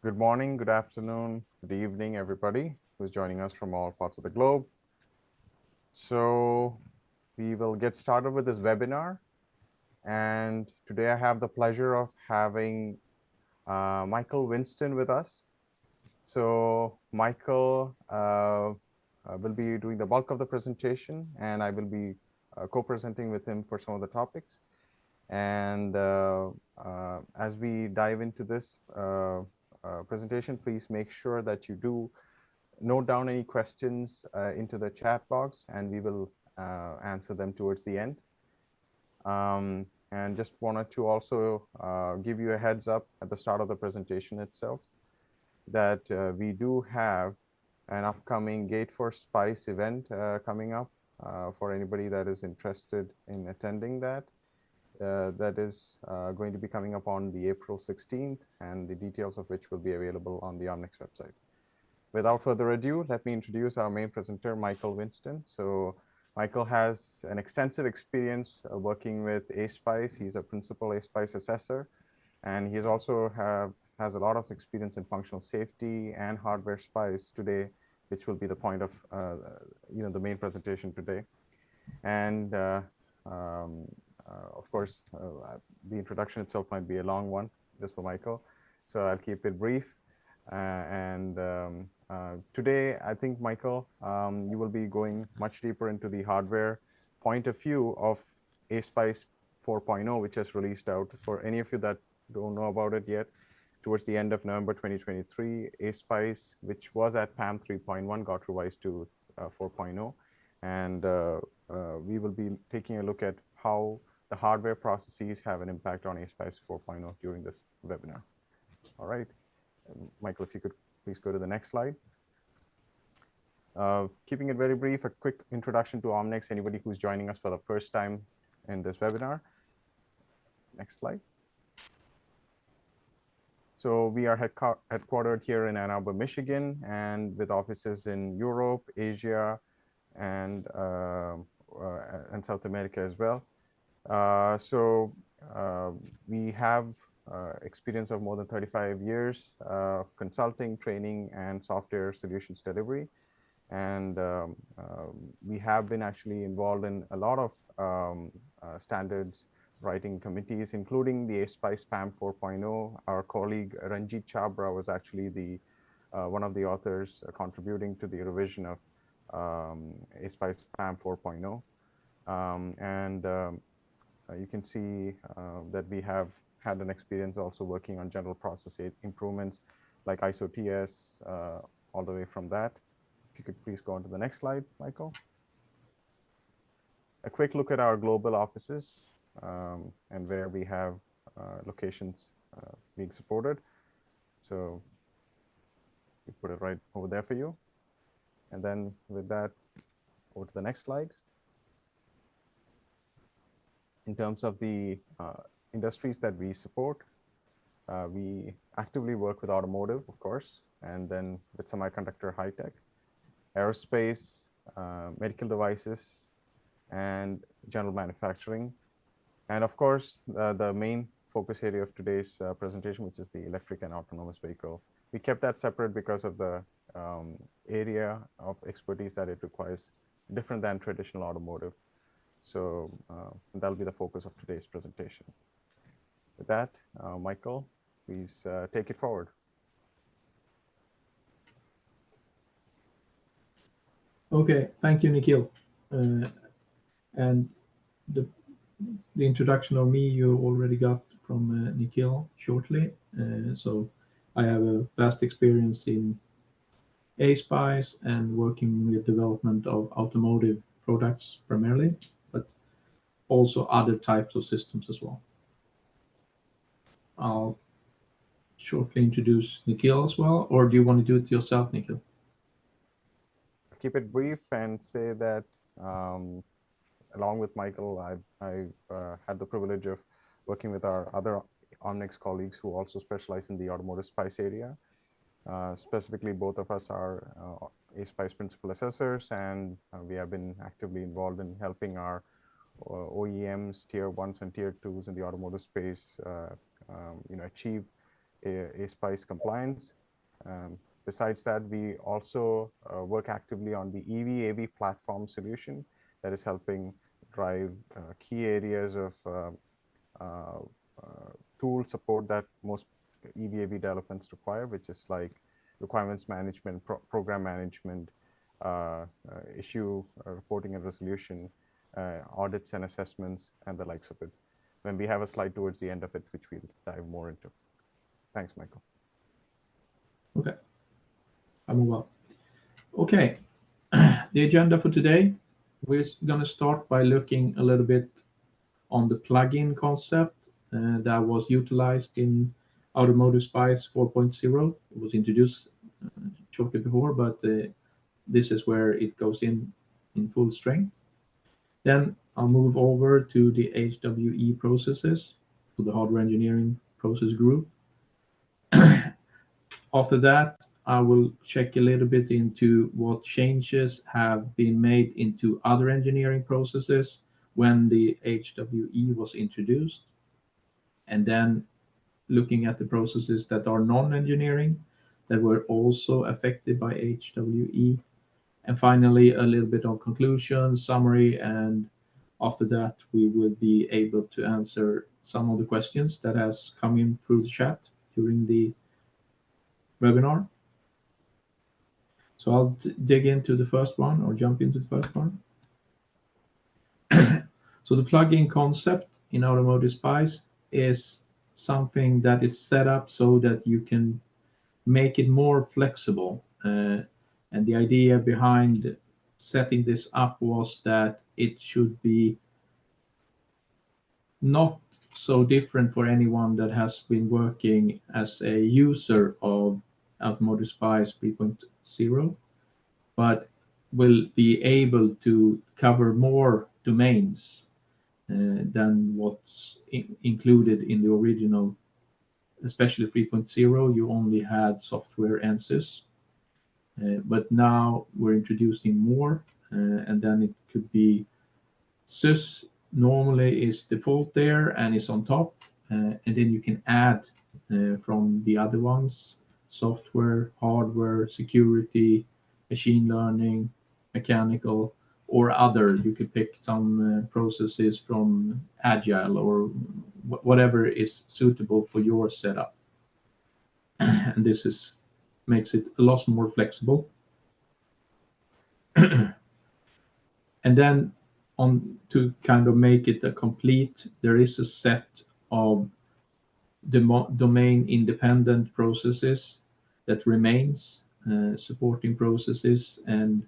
Good morning, good afternoon, good evening, everybody who's joining us from all parts of the globe. So we will get started with this webinar. And today I have the pleasure of having Michael Winston with us. So Michael will be doing the bulk of the presentation, and I will be co-presenting with him for some of the topics. And as we dive into this presentation, please make sure that you do note down any questions into the chat box, and we will answer them towards the end. And just wanted to also give you a heads up at the start of the presentation itself that we do have an upcoming Gate for SPICE event coming up for anybody that is interested in attending that. That is going to be coming up on the April 16th, and the details of which will be available on the Omnex website. Without further ado, let me introduce our main presenter, Michael Winston. So Michael has an extensive experience working with ASPICE. He's a principal ASPICE assessor, and he also has a lot of experience in functional safety and hardware SPICE today, which will be the point of the main presentation today. And of course, the introduction itself might be a long one just for Michael, so I'll keep it brief. Today, I think, Michael, you will be going much deeper into the hardware point of view of ASPICE 4.0, which has released out. For any of you that don't know about it yet, towards the end of November 2023, ASPICE, which was at PAM 3.1, got revised to 4.0. And we will be taking a look at how the hardware processes have an impact on ASPICE 4.0 during this webinar. All right. Michael, if you could please go to the next slide. Keeping it very brief, a quick introduction to Omnex, anybody who's joining us for the first time in this webinar. Next slide. So we are headquartered here in Ann Arbor, Michigan, and with offices in Europe, Asia, and South America as well. We have experience of more than 35 years of consulting, training, and software solutions delivery. And we have been actually involved in a lot of standards writing committees, including the ASPICE PAM 4.0. Our colleague Ranjit Chabra was actually the one of the authors contributing to the revision of ASPICE PAM 4.0. You can see that we have had an experience also working on general process improvements like ISO TS, all the way from that. If you could please go on to the next slide, Michael. A quick look at our global offices and where we have locations being supported. So we put it right over there for you. And then with that, over to the next slide. In terms of the industries that we support, we actively work with automotive, of course, and then with semiconductor, high tech, aerospace, medical devices, and general manufacturing. And of course, the main focus area of today's presentation, which is the electric and autonomous vehicle. We kept that separate because of the area of expertise that it requires, different than traditional automotive. So that'll be the focus of today's presentation. With that, Michael, please take it forward. Okay, thank you, Nikhil. And the introduction of me you already got from Nikhil shortly. So I have a vast experience in ASPICE and working with development of automotive products primarily, but also other types of systems as well. I'll shortly introduce Nikhil as well, or do you want to do it yourself, Nikhil? Keep it brief and say that along with Michael, I've had the privilege of working with our other Omnex colleagues who also specialize in the automotive SPICE area. Specifically, both of us are ASPICE principal assessors, and we have been actively involved in helping our OEMs, tier 1s and tier 2s in the automotive space, achieve ASPICE compliance. Besides that, we also work actively on the 𝐬𝐴V platform solution that is helping drive key areas of tool support that most 𝐬𝐴V developments require, which is like requirements management, program management, issue reporting and resolution, audits and assessments, and the likes of it. When we have a slide towards the end of it, which we'll dive more into. Thanks, Michael. Okay, I'll move on. Okay, the agenda for today, we're going to start by looking a little bit on the plugin concept that was utilized in Automotive SPICE 4.0. It was introduced shortly before, but this is where it goes in full strength. Then I'll move over to the HWE processes, to the hardware engineering process group. After that, I will check a little bit into what changes have been made into other engineering processes when the HWE was introduced. And then looking at the processes that are non-engineering that were also affected by HWE. And finally, a little bit of conclusion, summary, and after that, we will be able to answer some of the questions that has come in through the chat during the webinar. So I'll dig into the first one, or jump into the first one. So the plugin concept in Automotive SPICE is something that is set up so that you can make it more flexible. And the idea behind setting this up was that it should be not so different for anyone that has been working as a user of Automotive SPICE 3.0, but will be able to cover more domains than what's included in the original. Especially 3.0, you only had software and sys, but now we're introducing more, and then it could be sys normally is default there and is on top, and then you can add from the other ones: software, hardware, security, machine learning, mechanical, or other. You could pick some processes from Agile or whatever is suitable for your setup. And this makes it a lot more flexible. And then to kind of make it a complete, there is a set of domain independent processes that remains, supporting processes and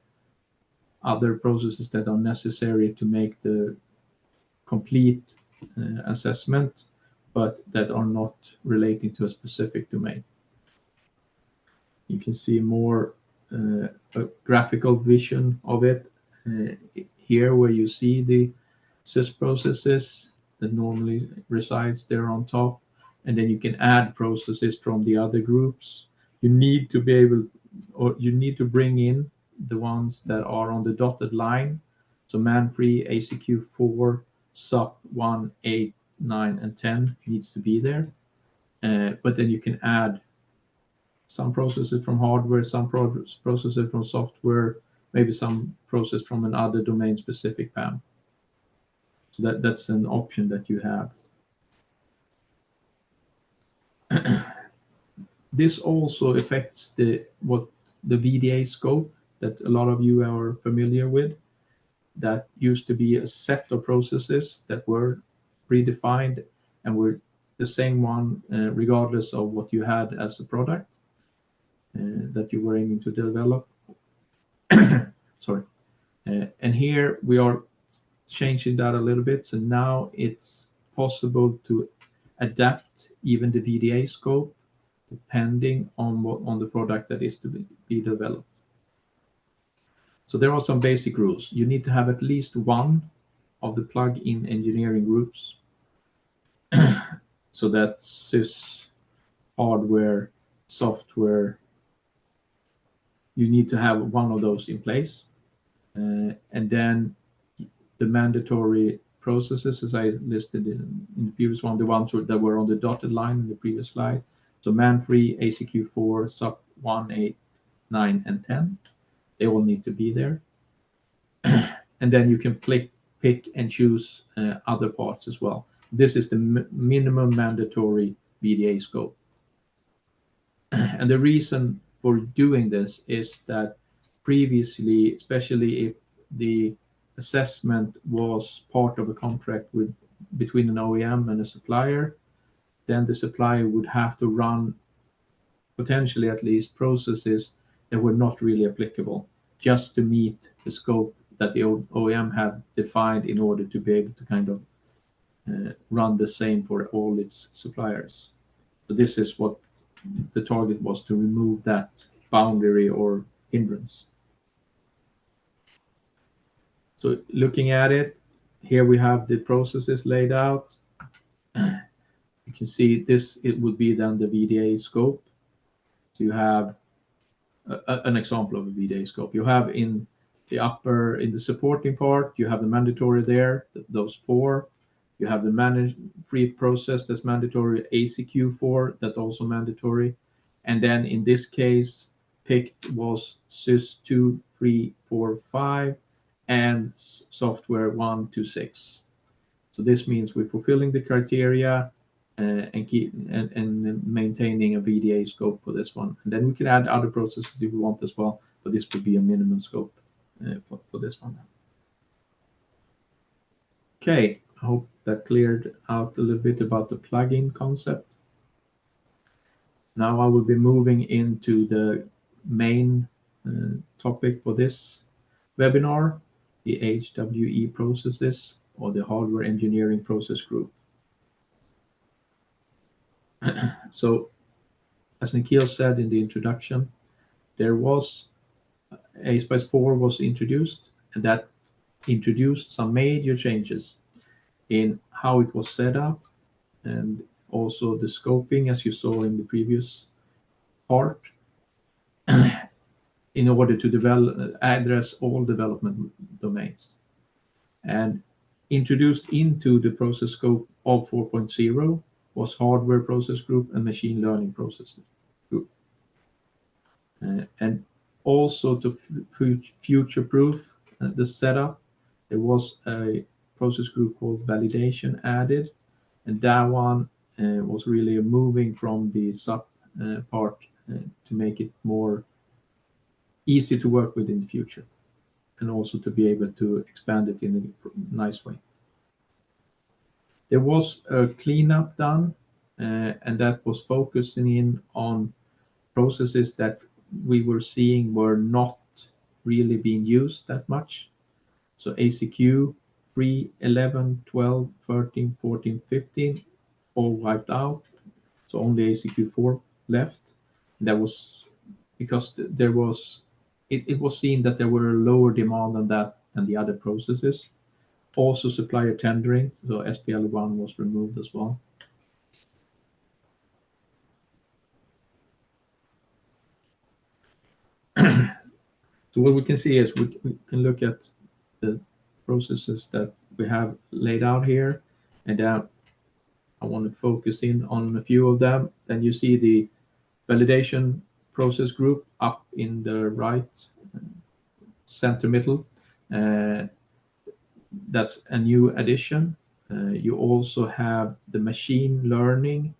other processes that are necessary to make the complete assessment, but that are not relating to a specific domain. You can see more a graphical vision of it here, where you see the sys processes that normally resides there on top, and then you can add processes from the other groups. You need to be able, or you need to bring in the ones that are on the dotted line. So man3, ACQ4, SOP 1, 8, 9, and 10 needs to be there. But then you can add some processes from hardware, some processes from software, maybe some process from another domain-specific PAM. So that's an option that you have. This also affects the VDA scope that a lot of you are familiar with. That used to be a set of processes that were predefined and were the same one regardless of what you had as a product that you were aiming to develop. Sorry. And here we are changing that a little bit. So now it's possible to adapt even the VDA scope depending on the product that is to be developed. So there are some basic rules. You need to have at least one of the plug-in engineering groups. So that's sys, hardware, software. You need to have one of those in place. And then the mandatory processes, as I listed in the previous one, the ones that were on the dotted line in the previous slide, So man-free, ACQ4, SUP 1, 8, 9, and 10. They all need to be there. And then you can pick and choose other parts as well. This is the minimum mandatory VDA scope. And the reason for doing this is that previously, especially if the assessment was part of a contract between an OEM and a supplier, then the supplier would have to run, potentially at least, processes that were not really applicable, just to meet the scope that the OEM had defined in order to be able to kind of run the same for all its suppliers. So this is what the target was, to remove that boundary or hindrance. So looking at it, here we have the processes laid out. You can see this, it would be then the VDA scope. So you have an example of a VDA scope. You have in the supporting part, you have the mandatory there, those 4. You have the manage-free process that's mandatory, ACQ4 that's also mandatory. And then in this case, picked was SYS 2, 3, 4, 5, and software 1 to 6. So this means we're fulfilling the criteria and maintaining a VDA scope for this one. And then we can add other processes if we want as well, but this would be a minimum scope for this one. Okay, I hope that cleared out a little bit about the plugin concept. Now I will be moving into the main topic for this webinar, the HWE processes, or the hardware engineering process group. So, as 𝐭𝐜 said in the introduction, there was ASPICE 4 was introduced, and that introduced some major changes in how it was set up, and also the scoping, as you saw in the previous part, in order to address all development domains. And introduced into the process scope of 4.0 was hardware process group and machine learning process group. And also to future-proof the setup, there was a process group called validation added, and that one was really moving from the SUP part to make it more easy to work with in the future, and also to be able to expand it in a nice way. There was a cleanup done, and that was focusing in on processes that we were seeing were not really being used that much. So ACQ 3, 11, 12, 13, 14, 15 all wiped out. So only ACQ 4 left. And that was because there was it was seen that there were a lower demand on that than the other processes. Also supplier tendering, so SPL1 was removed as well. So what we can see is we can look at the processes that we have laid out here, and I want to focus in on a few of them. Then you see the validation process group up in the right center middle. That's a new addition. You also have the machine learning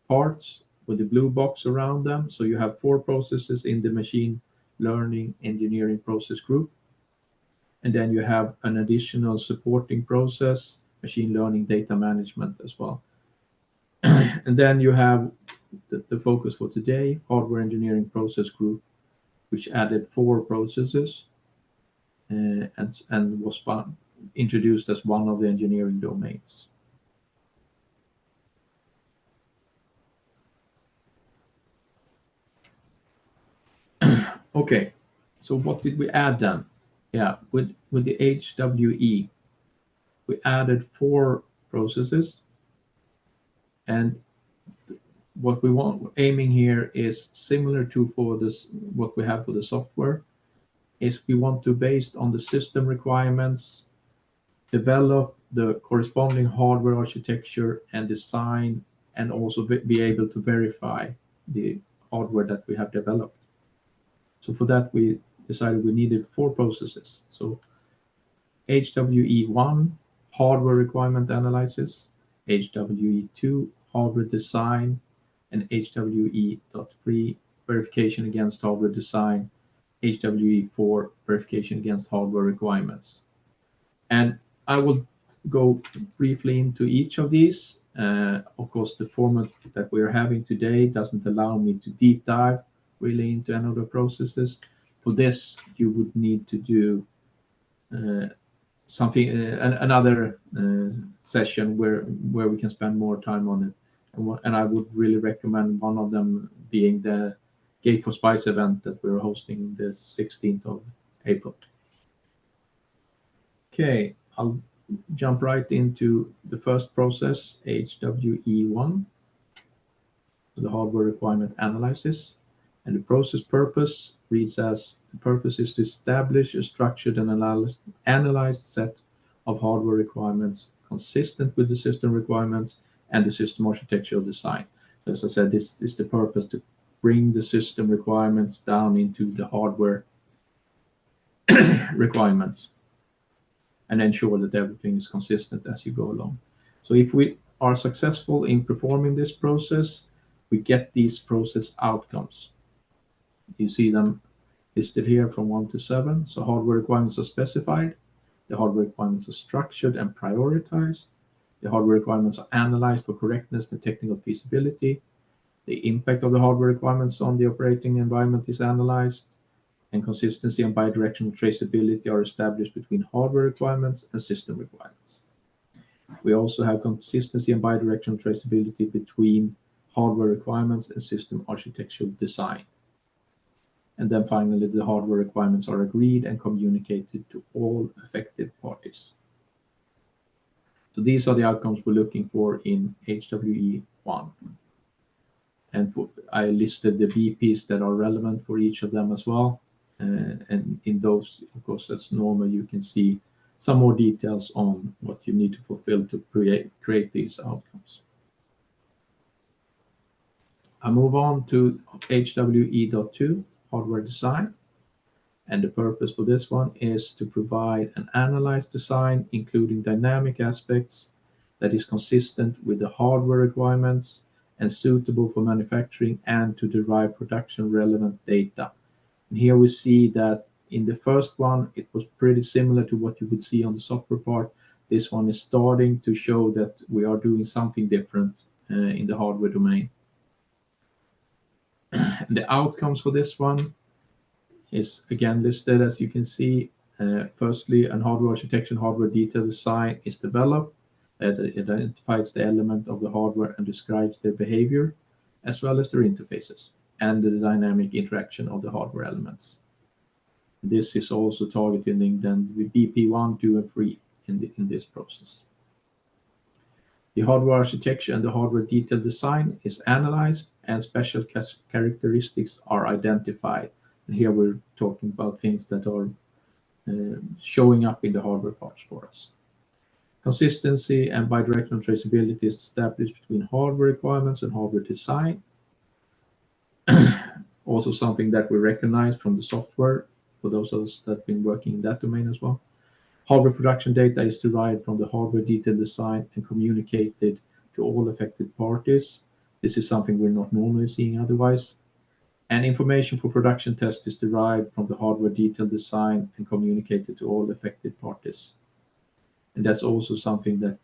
parts with the blue box around them. So you have 4 processes in the machine learning engineering process group. And then you have an additional supporting process, machine learning data management as well. And then you have the focus for today, hardware engineering process group, which added 4 processes and was introduced as one of the engineering domains. Okay, so what did we add then? Yeah, with the HWE, we added 4 processes, and what we aiming here is similar to for this what we have for the software. Is we want to, based on the system requirements, develop the corresponding hardware architecture and design, and also be able to verify the hardware that we have developed. So for that, we decided we needed 4 processes. So HWE1, hardware requirement analysis, HWE2, hardware design, and HWE.3, verification against hardware design, HWE4, verification against hardware requirements. And I will go briefly into each of these. Of course, the format that we're having today doesn't allow me to deep dive really into any of the processes. For this, you would need to do another session where we can spend more time on it. And I would really recommend one of them being the Gate for Spice event that we're hosting the 16th of April. Okay, I'll jump right into the first process, HWE1, the hardware requirement analysis. And the process purpose reads as, the purpose is to establish a structured and analyzed set of hardware requirements consistent with the system requirements and the system architectural design. So as I said, this is the purpose, to bring the system requirements down into the hardware requirements and ensure that everything is consistent as you go along. So if we are successful in performing this process, we get these process outcomes. You see them listed here from 1 to 7. So hardware requirements are specified, the hardware requirements are structured and prioritized, the hardware requirements are analyzed for correctness and technical feasibility, the impact of the hardware requirements on the operating environment is analyzed, and consistency and bidirectional traceability are established between hardware requirements and system requirements. We also have consistency and bidirectional traceability between hardware requirements and system architectural design. And then finally, the hardware requirements are agreed and communicated to all affected parties. So these are the outcomes we're looking for in HWE1. And I listed the BPs that are relevant for each of them as well. And in those, of course, that's normal. You can see some more details on what you need to fulfill to create these outcomes. I move on to HWE.2, hardware design. And the purpose for this one is to provide an analyzed design, including dynamic aspects that is consistent with the hardware requirements and suitable for manufacturing, and to derive production relevant data. And here we see that in the first one, it was pretty similar to what you would see on the software part. This one is starting to show that we are doing something different in the hardware domain. And the outcomes for this one is again listed, as you can see. Firstly, an hardware architecture and hardware detail design is developed that identifies the element of the hardware and describes their behavior, as well as their interfaces and the dynamic interaction of the hardware elements. This is also targeting then the BP1, 2, and 3 in this process. The hardware architecture and the hardware detail design is analyzed, and special characteristics are identified. And here we're talking about things that are showing up in the hardware parts for us. Consistency and bidirectional traceability is established between hardware requirements and hardware design. Also something that we recognize from the software, for those of us that have been working in that domain as well. Hardware production data is derived from the hardware detail design and communicated to all affected parties. This is something we're not normally seeing otherwise. And information for production test is derived from the hardware detail design and communicated to all affected parties. And that's also something that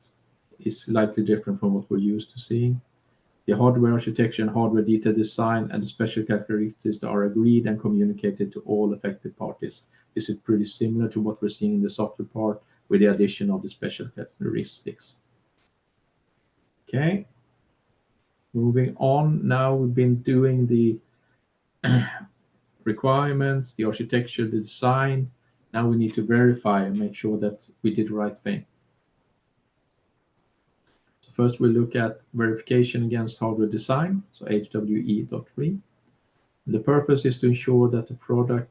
is slightly different from what we're used to seeing. The hardware architecture and hardware detail design and the special characteristics are agreed and communicated to all affected parties. This is pretty similar to what we're seeing in the software part, with the addition of the special characteristics. Okay, moving on. Now we've been doing the requirements, the architecture, the design. Now we need to verify and make sure that we did the right thing. So first we look at verification against hardware design, so HWE.3. The purpose is to ensure that the production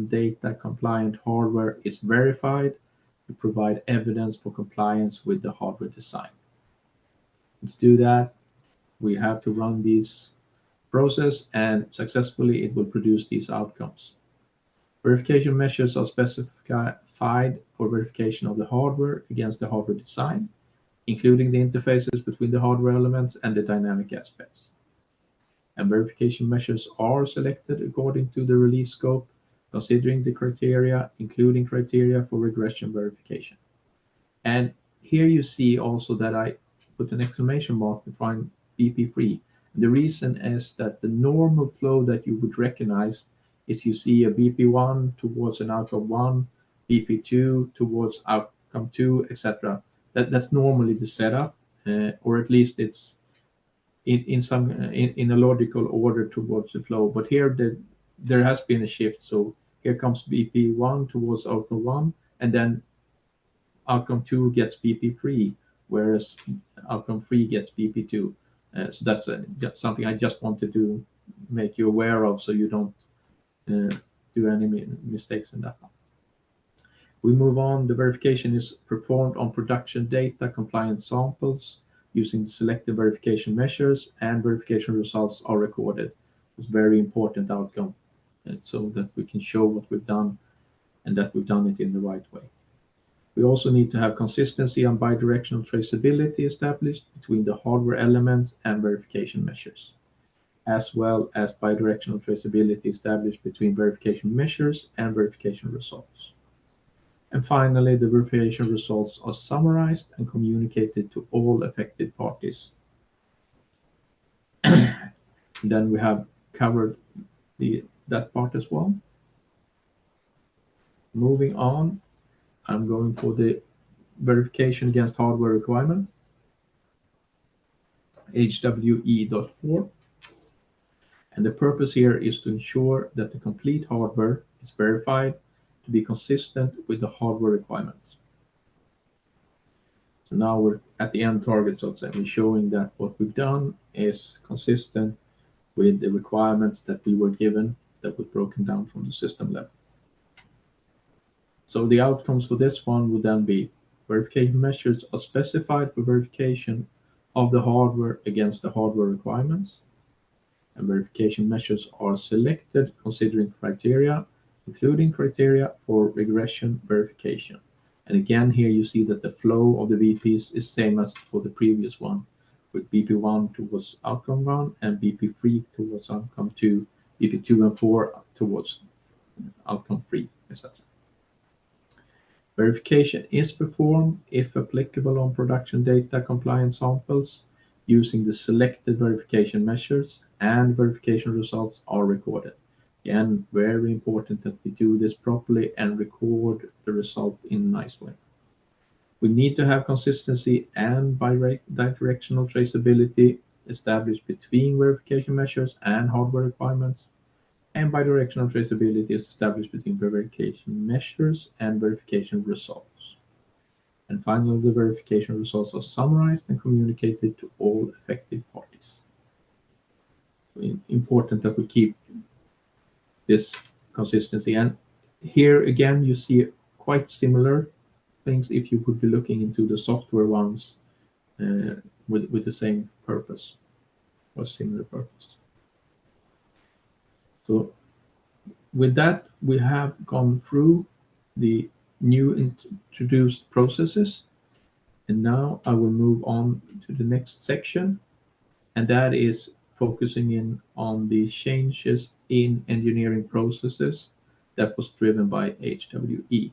data compliant hardware is verified to provide evidence for compliance with the hardware design. To do that, we have to run these process, and successfully it will produce these outcomes. Verification measures are specified for verification of the hardware against the hardware design, including the interfaces between the hardware elements and the dynamic aspects. And verification measures are selected according to the release scope, considering the criteria, including criteria for regression verification. And here you see also that I put an exclamation mark to find BP3. The reason is that the normal flow that you would recognize is you see a BP1 towards an outcome 1, BP2 towards outcome 2, etc. That's normally the setup, or at least it's in a logical order towards the flow. But here there has been a shift. So here comes BP1 towards outcome 1, and then outcome 2 gets BP3, whereas outcome 3 gets BP2. So that's something I just wanted to make you aware of, so you don't do any mistakes in that one. We move on. The verification is performed on production data compliant samples using selected verification measures, and verification results are recorded. It's a very important outcome, so that we can show what we've done and that we've done it in the right way. We also need to have consistency and bidirectional traceability established between the hardware elements and verification measures, as well as bidirectional traceability established between verification measures and verification results. And finally, the verification results are summarized and communicated to all affected parties. Then we have covered that part as well. Moving on, I'm going for the verification against hardware requirement, HWE.4. And the purpose here is to ensure that the complete hardware is verified to be consistent with the hardware requirements. So now we're at the end target, so we're showing that what we've done is consistent with the requirements that we were given, that was broken down from the system level. So the outcomes for this one would then be: verification measures are specified for verification of the hardware against the hardware requirements, and verification measures are selected considering criteria, including criteria for regression verification. And again, here you see that the flow of the VPs is same as for the previous one, with BP1 towards outcome 1 and BP3 towards outcome 2, BP2 and 4 towards outcome 3, etc. Verification is performed, if applicable, on production data compliant samples using the selected verification measures, and verification results are recorded. Again, very important that we do this properly and record the result in a nice way. We need to have consistency and bidirectional traceability established between verification measures and hardware requirements, and bidirectional traceability is established between verification measures and verification results. And finally, the verification results are summarized and communicated to all affected parties. Important that we keep this consistency. And here again, you see quite similar things if you would be looking into the software ones with the same purpose or similar purpose. So with that, we have gone through the new introduced processes, and now I will move on to the next section, and that is focusing in on the changes in engineering processes that was driven by HWE.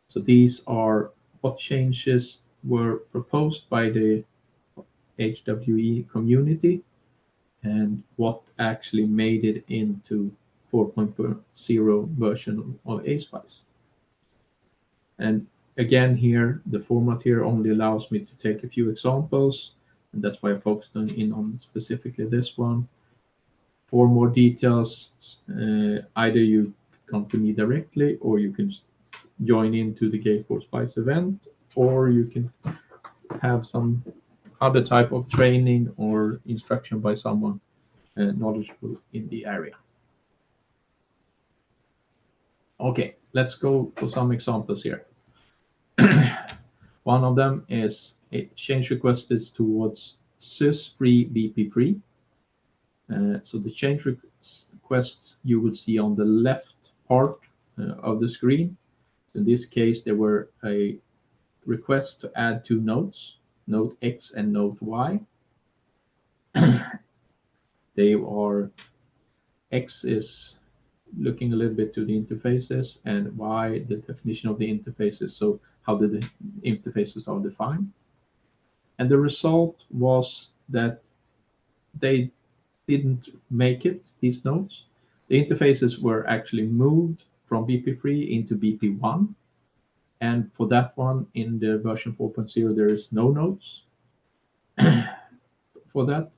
So these are what changes were proposed by the HWE community and what actually made it into 4.0 version of ASPICE. And again, here the format here only allows me to take a few examples, and that's why I focused on specifically this one. For more details, either you come to me directly, or you can join into the 𝐭𝐸4 event, or you can have some other type of training or instruction by someone knowledgeable in the area. Okay, let's go for some examples here. One of them is a change request is towards SUS free BP3. So the change requests you will see on the left part of the screen. In this case, there were a request to add two nodes, node X and node Y. They are, X is looking a little bit to the interfaces, and Y the definition of the interfaces, so how the interfaces are defined. And the result was that they didn't make it, these nodes. The interfaces were actually moved from BP3 into BP1. And for that one, in the version 4.0, there is no nodes for that.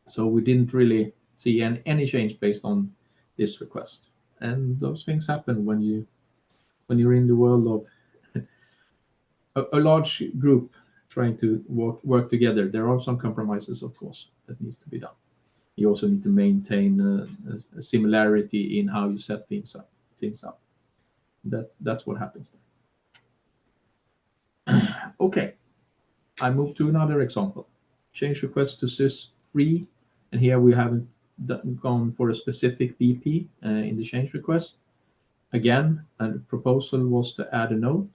So we didn't really see any change based on this request. And those things happen when you're in the world of a large group trying to work together. There are some compromises, of course, that needs to be done. You also need to maintain a similarity in how you set things up. That's what happens there. Okay, I move to another example. Change request to sys3, and here we haven't gone for a specific BP in the change request. Again, a proposal was to add a node,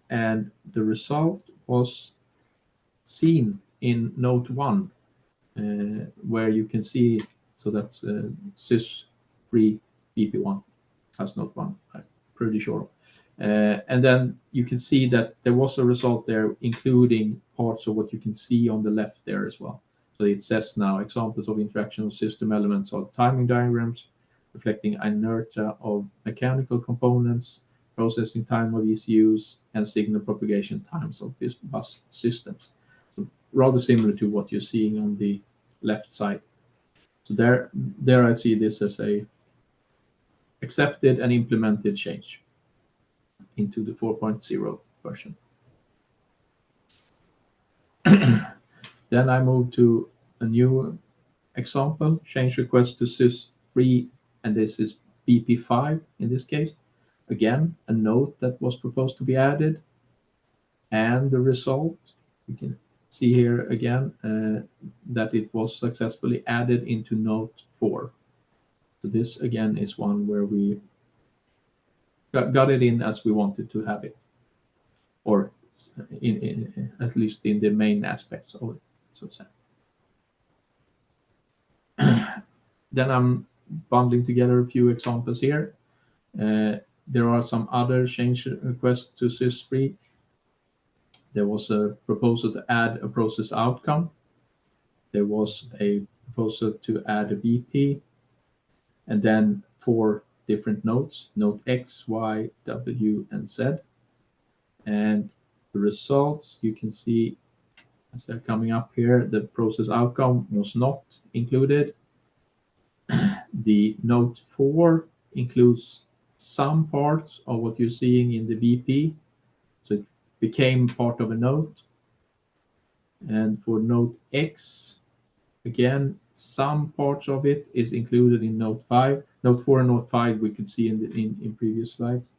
and the result was seen in node 1, where you can see, so that's sys3 BP1 has node 1, I'm pretty sure. And then you can see that there was a result there, including parts of what you can see on the left there as well. So it says now examples of interaction of system elements are timing diagrams reflecting inertia of mechanical components, processing time of ECUs, and signal propagation times of bus systems. So rather similar to what you're seeing on the left side. So there I see this as a accepted and implemented change into the 4.0 version. Then I move to a new example, change request to sys3, and this is BP5 in this case. Again, a node that was proposed to be added, and the result, you can see here again that it was successfully added into node 4. So this again is one where we got it in as we wanted to have it, or in at least in the main aspects of it, so to say. Then I'm bundling together a few examples here. There are some other change requests to sys3. There was a proposal to add a process outcome. There was a proposal to add a BP, and then 4 different nodes, node X, Y, W, and Z. And the results you can see as they're coming up here. The process outcome was not included. The node 4 includes some parts of what you're seeing in the BP, so it became part of a node. And for node X, again, some parts of it is included in node 5. Node 4 and node 5 we could see in previous slides,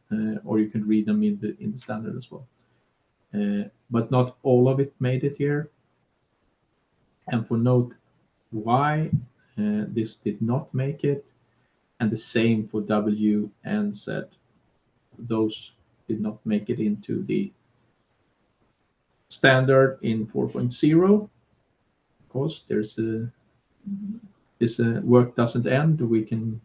or you can read them in the standard as well. But not all of it made it here. And for node Y, this did not make it, and the same for W and Z. Those did not make it into the standard in 4.0. Of course, there's this work doesn't end. We can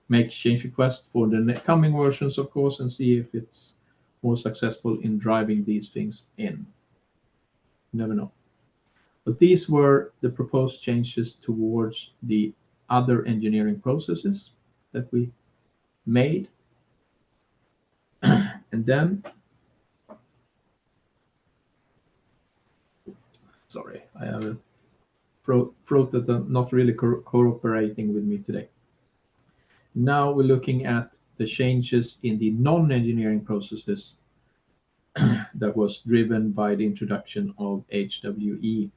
make change requests for the coming versions, of course, and see if it's more successful in driving these things in. You never know. But these were the proposed changes towards the other engineering processes that we made. And then, sorry, I have a throat that's not really cooperating with me today. Now we're looking at the changes in the non-engineering processes that was driven by the introduction of HWE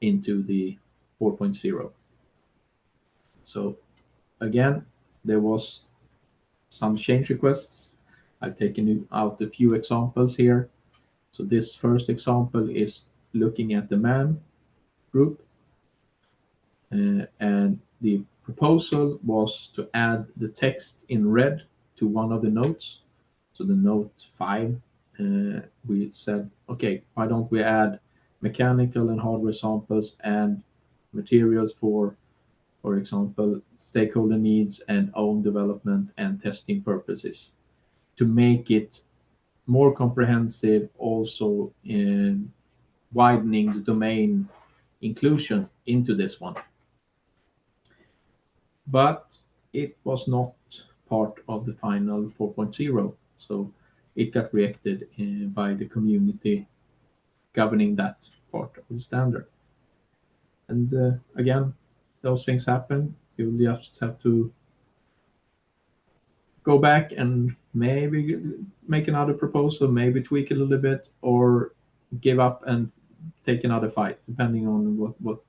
into the 4.0. So again, there was some change requests. I've taken out a few examples here. So this first example is looking at the man. group. And the proposal was to add the text in red to one of the notes. So the note 5, we said, okay, why don't we add mechanical and hardware samples and materials for example, stakeholder needs and own development and testing purposes, to make it more comprehensive, also in widening the domain inclusion into this one. But it was not part of the final 4.0, so it got rejected by the community governing that part of the standard. And again, those things happen. You just have to go back and maybe make another proposal, maybe tweak it a little bit, or give up and take another fight, depending on what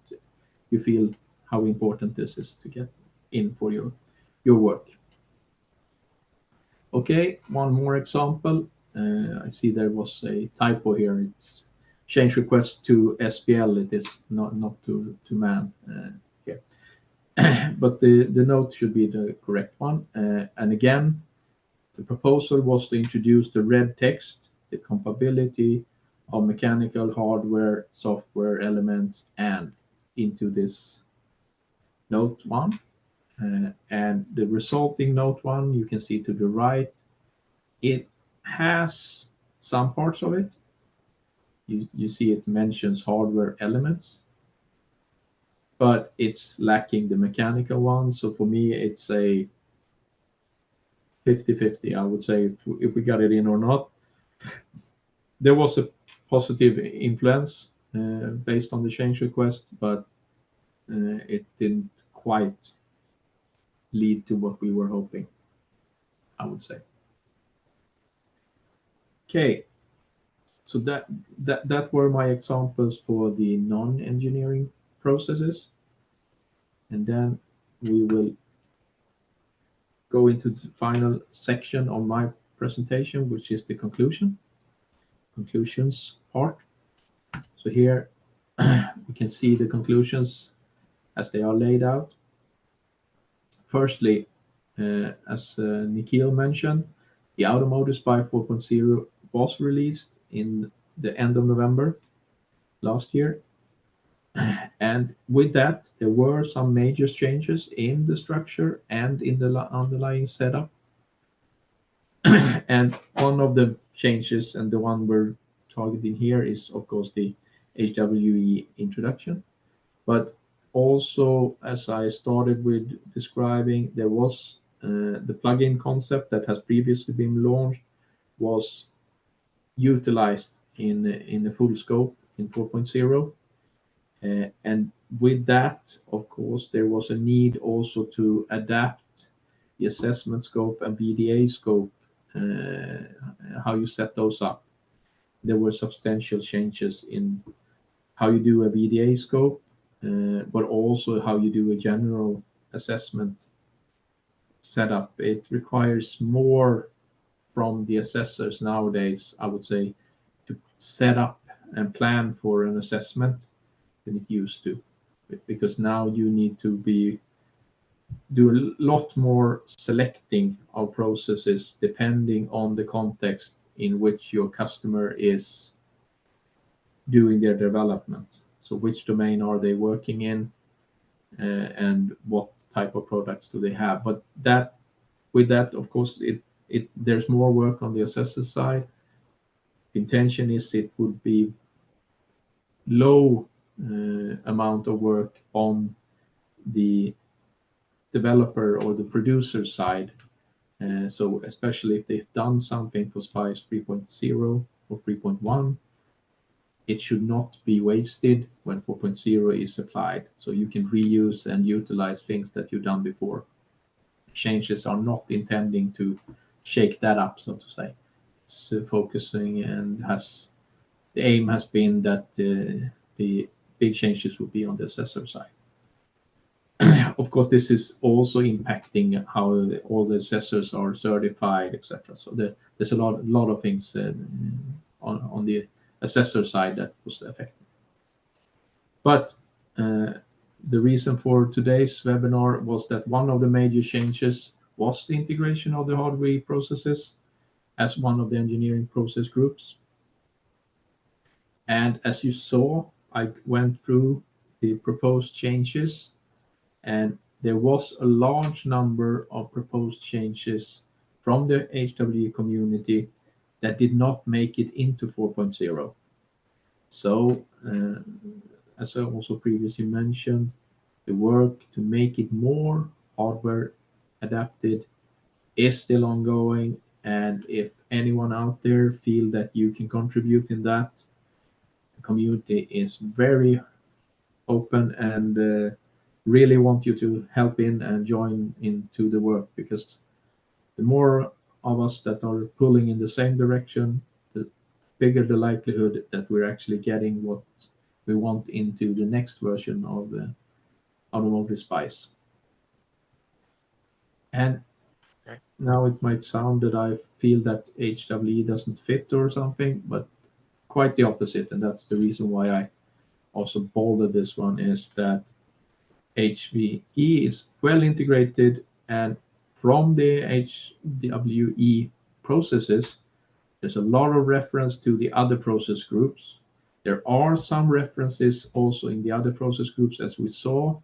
you feel, how important this is to get in for your work. Okay, one more example. I see there was a typo here. It's change request to SPL. It is not to man here. But the note should be the correct one. And again, the proposal was to introduce the red text, the compatibility of mechanical, hardware, software elements, and into this note 1. And the resulting note 1, you can see to the right, it has some parts of it. You see it mentions hardware elements, but it's lacking the mechanical one. So for me, it's a 50-50, I would say, if we got it in or not. There was a positive influence based on the change request, but it didn't quite lead to what we were hoping, I would say. Okay, so that were my examples for the non-engineering processes. And then we will go into the final section of my presentation, which is the conclusions part. So here we can see the conclusions as they are laid out. Firstly, as Nikhil mentioned, the Automotive SPICE 4.0 was released in the end of November last year. And with that, there were some major changes in the structure and in the underlying setup. And one of the changes, and the one we're targeting here, is of course the HWE introduction. But also, as I started with describing, there was the plugin concept that has previously been launched was utilized in the full scope in 4.0. And with that, of course, there was a need also to adapt the assessment scope and VDA scope, how you set those up. There were substantial changes in how you do a VDA scope, but also how you do a general assessment setup. It requires more from the assessors nowadays, I would say, to set up and plan for an assessment than it used to, because now you need to do a lot more selecting of processes depending on the context in which your customer is doing their development. So which domain are they working in, and what type of products do they have? But with that, of course, there's more work on the assessor side. The intention is it would be low amount of work on the developer or the producer side. So especially if they've done something for SPICE 3.0 or 3.1, it should not be wasted when 4.0 is applied. So you can reuse and utilize things that you've done before. Changes are not intending to shake that up, so to say. It's focusing, and the aim has been that the big changes will be on the assessor side. Of course, this is also impacting how all the assessors are certified, etc. So there's a lot of things on the assessor side that was affected. But The reason for today's webinar was that one of the major changes was the integration of the hardware processes as one of the engineering process groups. And as you saw, I went through the proposed changes, and there was a large number of proposed changes from the HWE community that did not make it into 4.0. So, as I also previously mentioned, the work to make it more hardware adapted is still ongoing. And if anyone out there feel that you can contribute in that, the community is very open and really want you to help in and join into the work, because the more of us that are pulling in the same direction, the bigger the likelihood that we're actually getting what we want into the next version of the Automotive SPICE. And Okay. now it might sound that I feel that HWE doesn't fit or something, but quite the opposite. And that's the reason why I also bolded this one, is that HWE is well integrated, and from the HWE processes, there's a lot of reference to the other process groups. There are some references also in the other process groups, as we saw,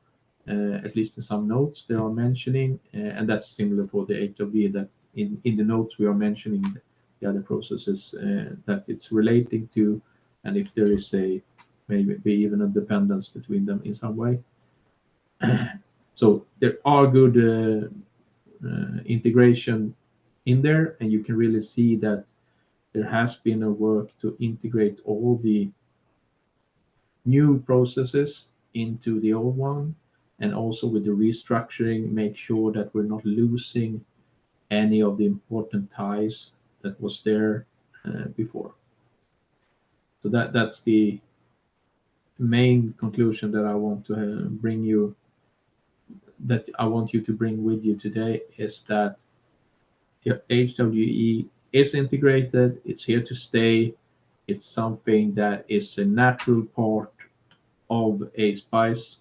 at least in some notes they are mentioning, and that's similar for the HWE, that in the notes we are mentioning the other processes that it's relating to, and if there is a maybe even a dependence between them in some way. So there are good integration in there, and you can really see that there has been a work to integrate all the new processes into the old one, and also with the restructuring, make sure that we're not losing any of the important ties that was there before. So that's the main conclusion that I want to bring you, that I want you to bring with you today, is that HWE is integrated, it's here to stay, it's something that is a natural part of ASPICE,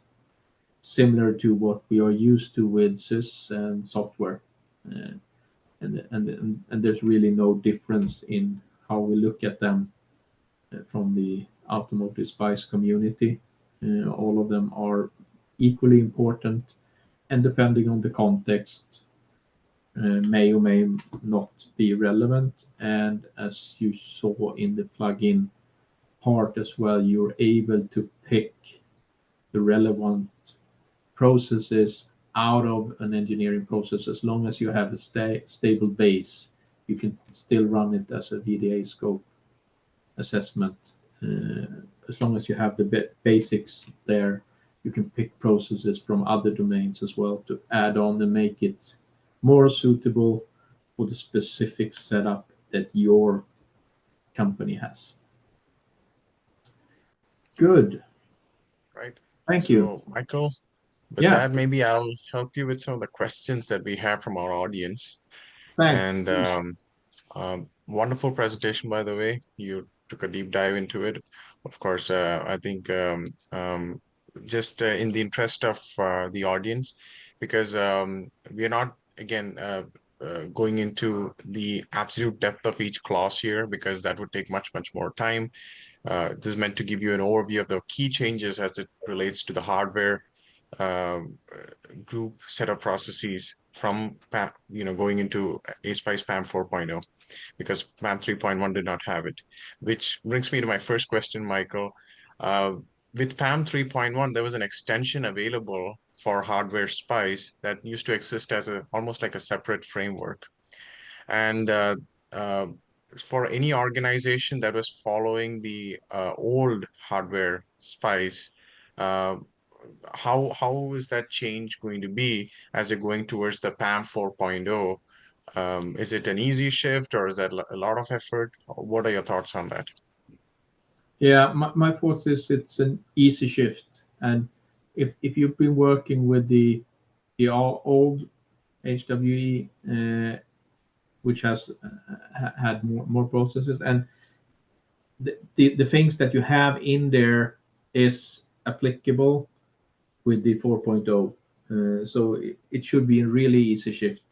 similar to what we are used to with sys and software. And there's really no difference in how we look at them from the Automotive SPICE community. All of them are equally important, and depending on the context, may or may not be relevant. And as you saw in the plugin part as well, you're able to pick the relevant processes out of an engineering process. As long as you have a stable base, you can still run it as a VDA scope assessment. As long as you have the basics there, you can pick processes from other domains as well to add on and make it more suitable for the specific setup that your company has. Good. Right. Thank you. Michael, with that, maybe I'll help you with some of the questions that we have from our audience. Thanks. And wonderful presentation, by the way. You took a deep dive into it. Of course, I think just in the interest of the audience, because we are not, again, going into the absolute depth of each clause here, because that would take much more time. This is meant to give you an overview of the key changes as it relates to the hardware group set of processes from going into ASPICE PAM 4.0, because PAM 3.1 did not have it. Which brings me to my first question, Michael. With PAM 3.1, there was an extension available for hardware SPICE that used to exist as almost like a separate framework. And for any organization that was following the old hardware SPICE, how is that change going to be as you're going towards the PAM 4.0? Is it an easy shift, or is that a lot of effort? What are your thoughts on that? Yeah, my thoughts is it's an easy shift. And if you've been working with the old HWE, which has had more processes, and the things that you have in there is applicable, with the 4.0. So it should be a really easy shift,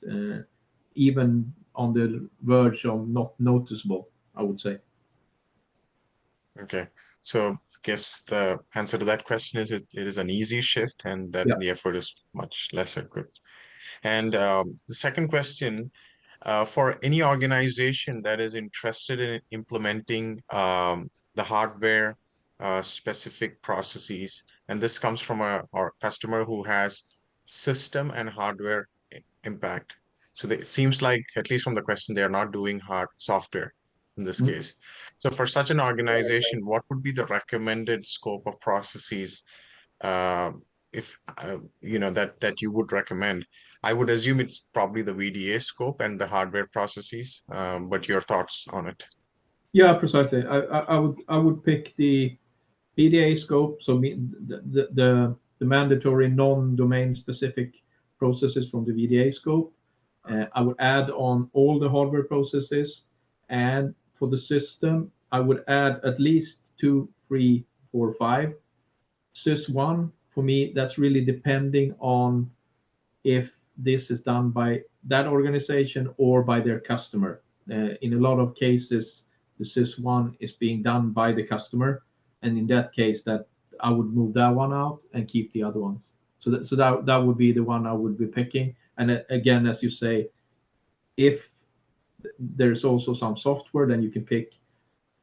even on the verge of not noticeable, I would say. Okay. So I guess the answer to that question is it is an easy shift, and that Yeah. the effort is much lesser. Good. And the second question, for any organization that is interested in implementing the hardware specific processes, and this comes from our customer who has system and hardware impact. So it seems like, at least from the question, they are not doing hard software in this case. So for such an organization, what would be the recommended scope of processes, if that you would recommend? I would assume it's probably the VDA scope and the hardware processes, but your thoughts on it? Yeah, precisely. I would pick the VDA scope, so the mandatory non-domain specific processes from the VDA scope. I would add on all the hardware processes, and for the system, I would add at least 2, 3, 4, 5. Sys1, for me, that's really depending on if this is done by that organization or by their customer. In a lot of cases, the Sys1 is being done by the customer, and in that case, that I would move that one out and keep the other ones. So that would be the one I would be picking. And again, as you say, if there's also some software, then you can pick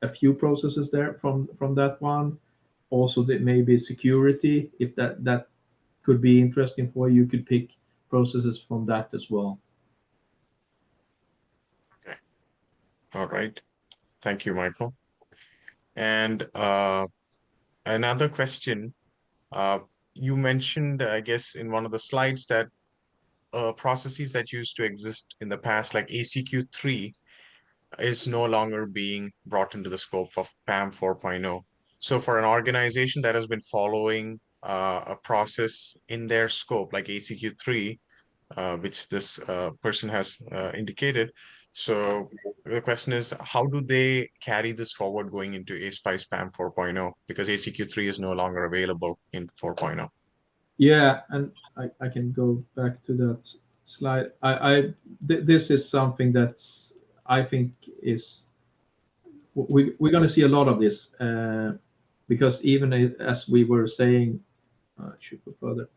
a few processes there from that one. Also, that maybe security, if that could be interesting for you, could pick processes from that as well. Okay. All right. Thank you, Michael. And another question, you mentioned, I guess, in one of the slides that processes that used to exist in the past, like ACQ3, is no longer being brought into the scope of PAM 4.0. So for an organization that has been following a process in their scope, like ACQ3, which this person has indicated. So the question is, how do they carry this forward going into ASPICE PAM 4.0? Because ACQ3 is no longer available in 4.0. Yeah, and I can go back to that slide. This is something that's, I think, is we're going to see a lot of this, because even as we were saying, I should go further.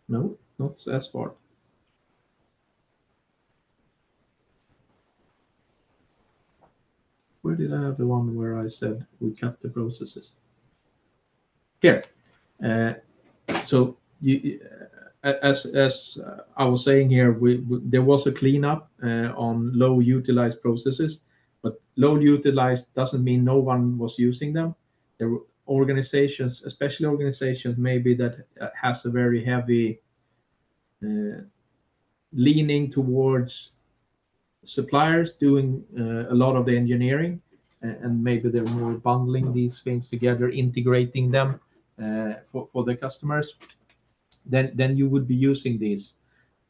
No, not as far. Where did I have the one where I said we cut the processes? Here. So you, as I was saying here, there was a cleanup on low utilized processes, but low utilized doesn't mean no one was using them. There were organizations, especially organizations maybe that has a very heavy leaning towards suppliers doing a lot of the engineering, and maybe they're more bundling these things together, integrating them for the customers. Then you would be using these.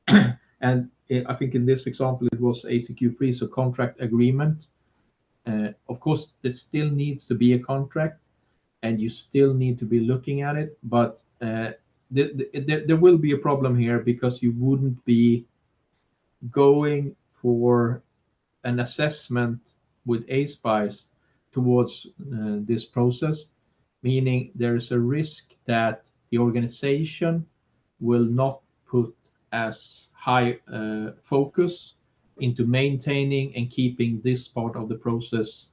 And I think in this example, it was ACQ3, so contract agreement. Of course, there still needs to be a contract, and you still need to be looking at it. But there will be a problem here, because you wouldn't be going for an assessment with ASPICE towards this process, meaning there is a risk that the organization will not put as high focus into maintaining and keeping this part of the process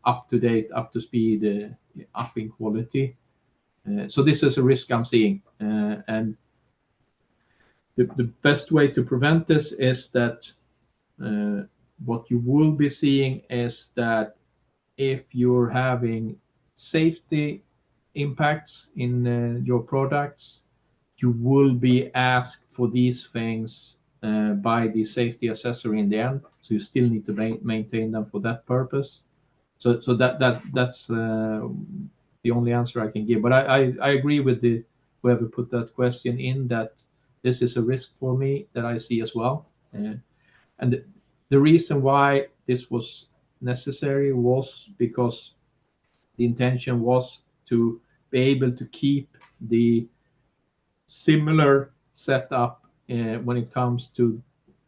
up to date, up to speed, up in quality. So this is a risk I'm seeing, and the best way to prevent this is that what you will be seeing is that if you're having safety impacts in your products, you will be asked for these things by the safety assessor in the end. So you still need to maintain them for that purpose. So that's the only answer I can give. But I agree with the whoever put that question in, that this is a risk for me that I see as well. And the reason why this was necessary was because the intention was to be able to keep the similar setup when it comes to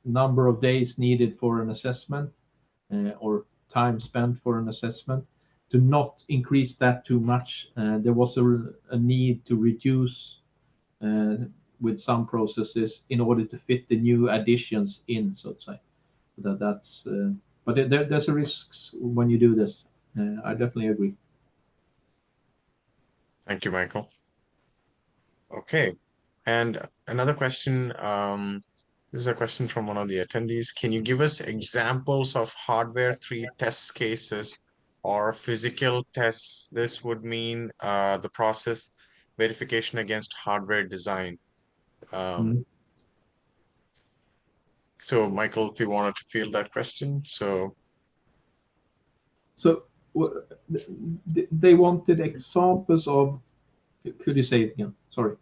number of days needed for an assessment or time spent for an assessment, to not increase that too much. There was a need to reduce with some processes in order to fit the new additions in, so to say. But there's a risks when you do this. I definitely agree. Thank you, Michael. Okay. And another question, this is a question from one of the attendees. Can you give us examples of hardware 3 test cases or physical tests? This would mean the process verification against hardware design. So Michael, if you wanted to field that question, so they wanted examples of. Could you say it again? Sorry.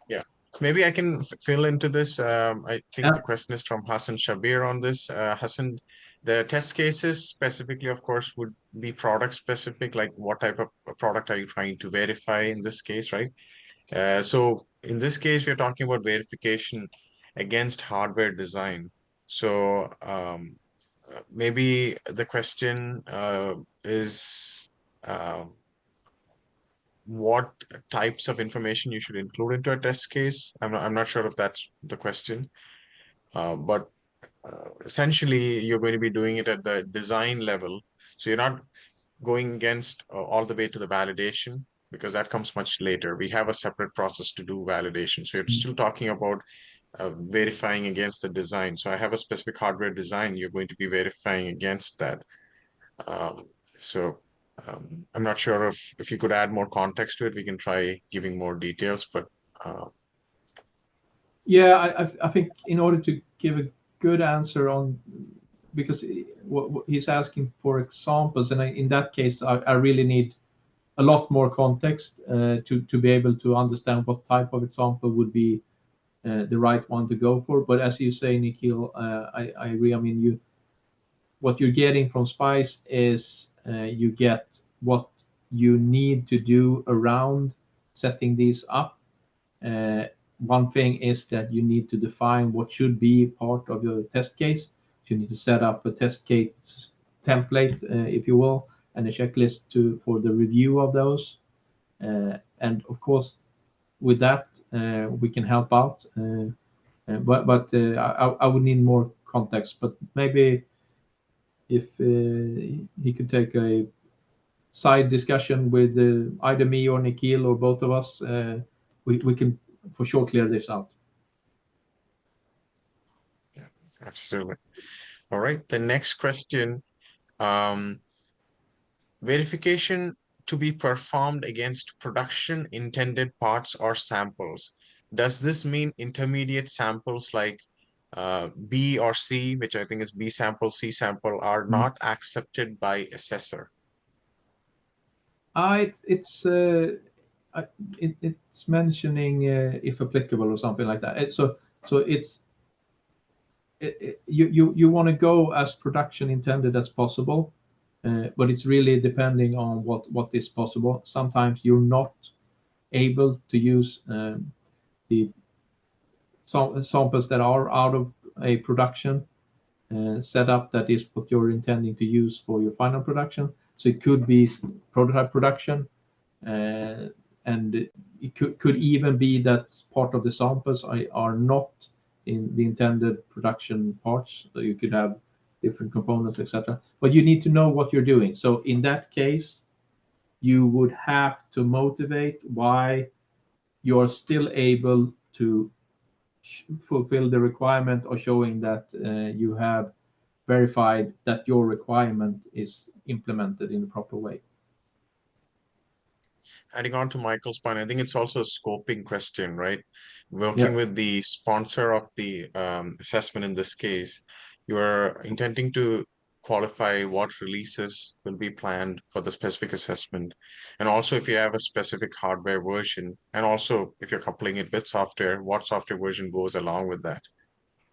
Yeah, maybe I can fill into this. I think the question is from Hassan Shabir on this. Hassan, the test cases specifically, of course, would be product specific, like what type of product are you trying to verify in this case, right? So in this case, we're talking about verification against hardware design. So maybe the question is what types of information you should include into a test case. I'm not sure if that's the question, but essentially you're going to be doing it at the design level. So you're not going against all the way to the validation, because that comes much later. We have a separate process to do validation. So you're still talking about verifying against the design. So I have a specific hardware design. You're going to be verifying against that. I'm not sure if you could add more context to it. We can try giving more details, but yeah, I think in order to give a good answer on, because what he's asking for examples, and in that case, I really need a lot more context to be able to understand what type of example would be the right one to go for. But as you say, Nikhil, I agree. I mean, what you're getting from SPICE is you get what you need to do around setting these up. One thing is that you need to define what should be part of your test case. You need to set up a test case template, if you will, and a checklist for the review of those. And of course, with that, we can help out. But I would need more context. But maybe if he could take a side discussion with either me or Nikhil or both of us, we can for sure clear this out. Yeah, absolutely. All right. The next question, verification to be performed against production intended parts or samples. Does this mean intermediate samples like B or C, which I think is B sample, C sample, are not accepted by assessor? It's mentioning if applicable or something like that. So it's you want to go as production intended as possible, but it's really depending on what is possible. Sometimes you're not able to use the samples that are out of a production setup that is what you're intending to use for your final production. So it could be prototype production, and it could even be that part of the samples are not in the intended production parts. So you could have different components, etc. But you need to know what you're doing. So in that case, you would have to motivate why you're still able to fulfill the requirement, or showing that you have verified that your requirement is implemented in the proper way. Adding on to Michael's point, I think it's also a scoping question, right? Working with the sponsor of the assessment in this case, you are intending to qualify what releases will be planned for the specific assessment. And also if you have a specific hardware version, and also if you're coupling it with software, what software version goes along with that.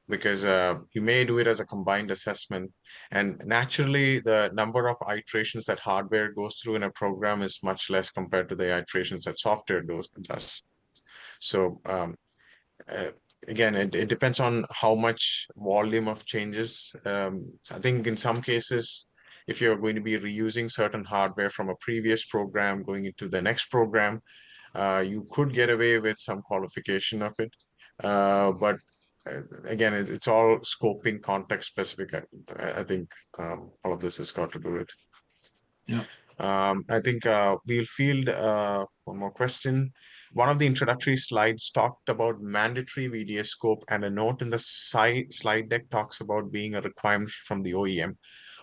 because you may do it as a combined assessment. And naturally, the number of iterations that hardware goes through in a program is much less compared to the iterations that software does. So uh, again, it depends on how much volume of changes. So I think in some cases, if you're going to be reusing certain hardware from a previous program going into the next program, you could get away with some qualification of it. But again, it's all scoping, context specific. I think all of this has got to do with. Yeah. I think we'll field one more question. One of the introductory slides talked about mandatory VDA scope, and a note in the slide deck talks about being a requirement from the OEM.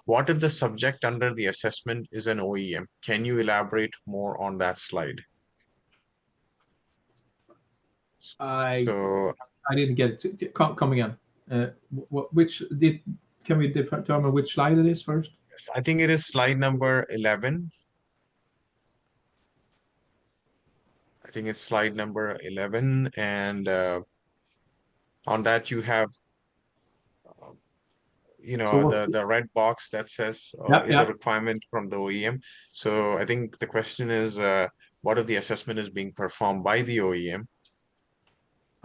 What if the subject under the assessment is an OEM? Can you elaborate more on that slide? So I didn't get it. Come again. Can we determine which slide it is first? I think it is slide number 11. I think it's slide number 11, and on that you have the red box that says is a requirement from the OEM. So I think the question is, what if the assessment is being performed by the OEM?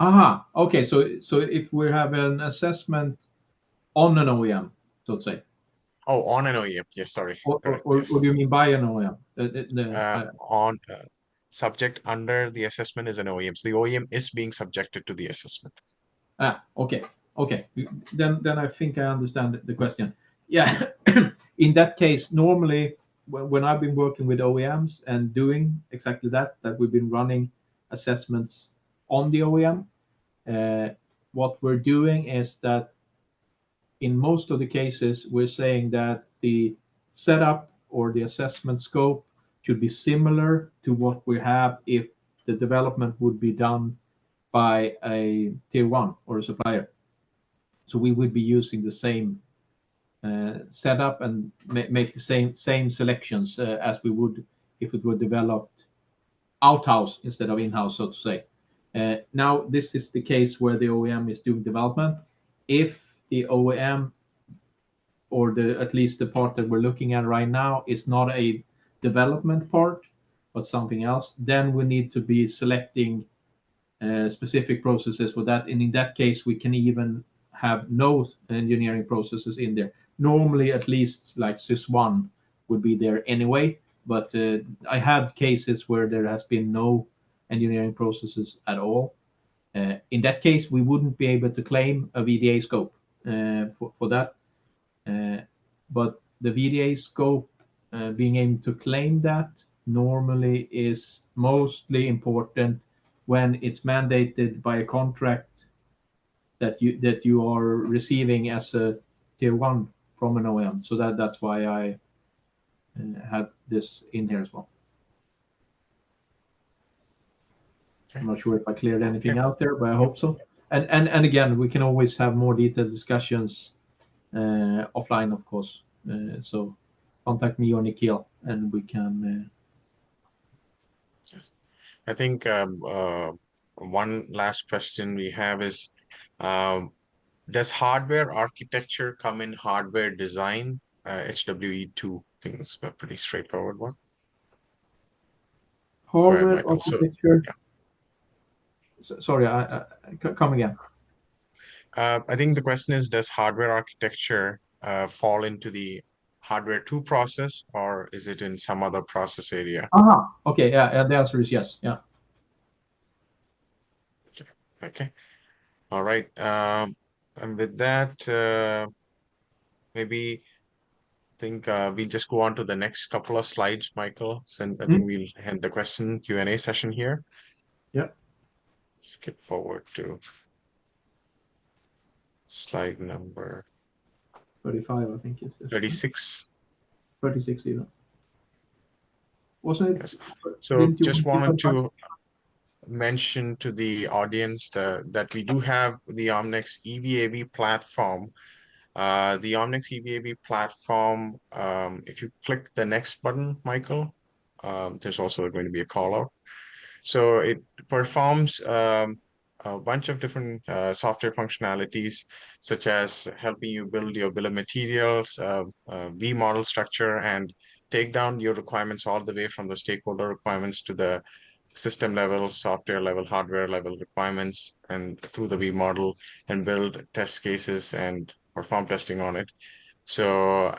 Aha. Okay. So if we have an assessment on an OEM, so to say. Oh, on an OEM. Yes, sorry. Or Yes. do you mean by an OEM? On subject under the assessment is an OEM. So the OEM is being subjected to the assessment. Okay. Then I think I understand the question. Yeah. In that case, normally when I've been working with OEMs and doing exactly that we've been running assessments on the OEM, what we're doing is that in most of the cases, we're saying that the setup or the assessment scope should be similar to what we have if the development would be done by a tier one or a supplier. So we would be using the same setup and make the same selections as we would if it were developed out-house instead of in-house, so to say. Now, this is the case where the OEM is doing development. If the OEM, or at least the part that we're looking at right now, is not a development part, but something else, then we need to be selecting specific processes for that. And in that case, we can even have no engineering processes in there. Normally, at least like SYS1 would be there anyway, but I had cases where there has been no engineering processes at all. In that case, we wouldn't be able to claim a VDA scope for that. But the VDA scope, being able to claim that normally is mostly important when it's mandated by a contract that you are receiving as a tier one from an OEM. So that's why I had this in here as well. Okay. I'm not sure if I cleared anything out there, but I hope so. And again, we can always have more detailed discussions offline, of course. So contact me or Nikhil, and we can. Yes. I think one last question we have is, does hardware architecture come in hardware design? HWE2, I think it's a pretty straightforward one. Hardware architecture. Sorry, I come again. I think the question is, does hardware architecture fall into the hardware 2 process, or is it in some other process area? Okay, yeah, the answer is yes. Yeah. Okay. All right. And with that, maybe I think we'll just go on to the next couple of slides, Michael. So I think we'll end the question Q&A session here. Yeah. Skip forward to slide number 35, I think it's 36. 36 even. Wasn't it? Yes. So just wanted to mention to the audience that we do have the Omnex EVAV platform. The Omnex EVAV platform, if you click the next button, Michael, there's also going to be a call out. So it performs a bunch of different software functionalities, such as helping you build your bill of materials, V model structure, and take down your requirements all the way from the stakeholder requirements to the system level, software level, hardware level requirements, and through the V model, and build test cases and perform testing on it. So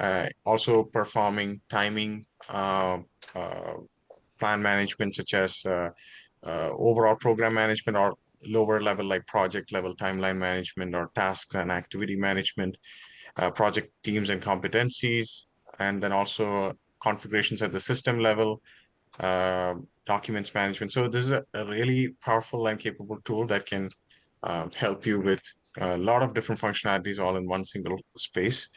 also performing timing, plan management, such as overall program management, or lower level like project level timeline management, or tasks and activity management, project teams and competencies, and then also configurations at the system level, documents management. So this is a really powerful and capable tool that can help you with a lot of different functionalities all in one single space.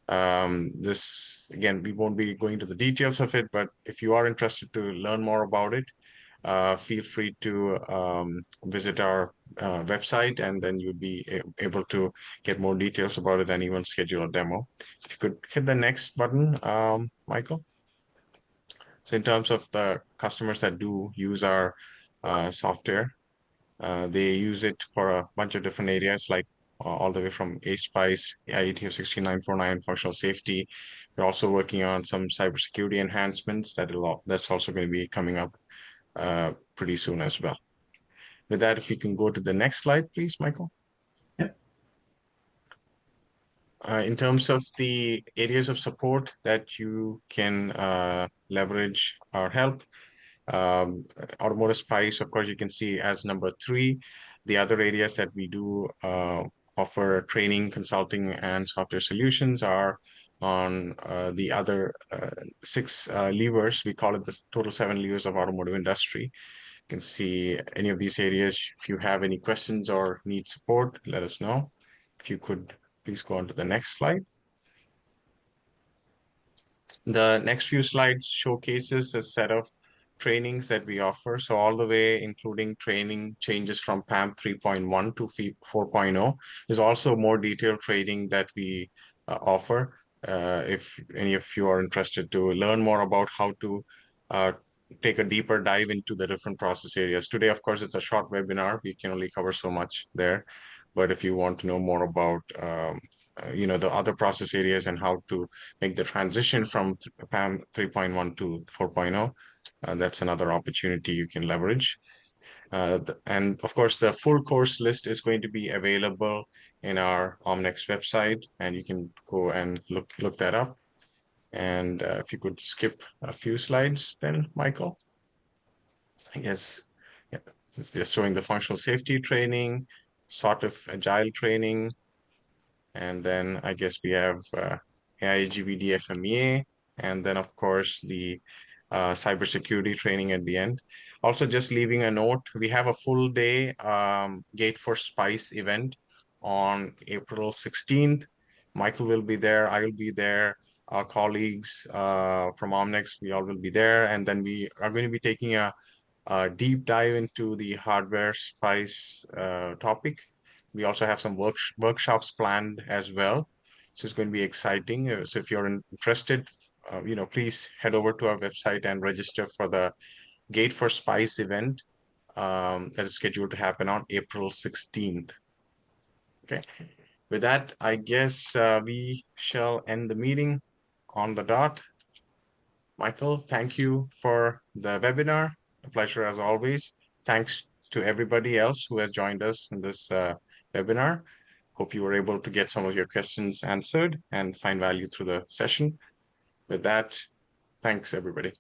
This, again, we won't be going to the details of it, but if you are interested to learn more about it, feel free to visit our website, and then you'll be able to get more details about it and even schedule a demo. If you could hit the next button, Michael. So in terms of the customers that do use our software, they use it for a bunch of different areas, like all the way from ASPICE, IETF 16949, functional safety. We're also working on some cybersecurity enhancements that's also going to be coming up pretty soon as well. With that, if you can go to the next slide, please, Michael. Yep. In terms of the areas of support that you can leverage our help, Automotive SPICE, of course, you can see as number 3. The other areas that we do offer training, consulting, and software solutions are on the other 6 levers. We call it the total 7 levers of automotive industry. You can see any of these areas. If you have any questions or need support, let us know. If you could please go on to the next slide. The next few slides showcases a set of trainings that we offer. So all the way, including training changes from PAM 3.1 to 4.0. There's also more detailed training that we offer. If any of you are interested to learn more about how to take a deeper dive into the different process areas. Today, of course, it's a short webinar. We can only cover so much there. But if you want to know more about the other process areas and how to make the transition from PAM 3.1 to 4.0, that's another opportunity you can leverage. And of course, the full course list is going to be available in our Omnex website, and you can go and look that up. And if you could skip a few slides then, Michael. I guess, yeah, this is just showing the functional safety training, sort of agile training, and then I guess we have 𝐬𝐴𝐺VDFMEA, and then of course the cybersecurity training at the end. Also, just leaving a note, we have a full day Gate for SPICE event on April 16th. Michael will be there, I will be there, our colleagues from Omnex, we all will be there, and then we are going to be taking a deep dive into the hardware SPICE topic. We also have some workshops planned as well. So it's going to be exciting. So if you're interested, please head over to our website and register for the Gate for SPICE event that is scheduled to happen on April 16th. Okay. With that, I guess we shall end the meeting on the dot. Michael, thank you for the webinar. A pleasure as always. Thanks to everybody else who has joined us in this webinar. Hope you were able to get some of your questions answered and find value through the session. With that, thanks everybody.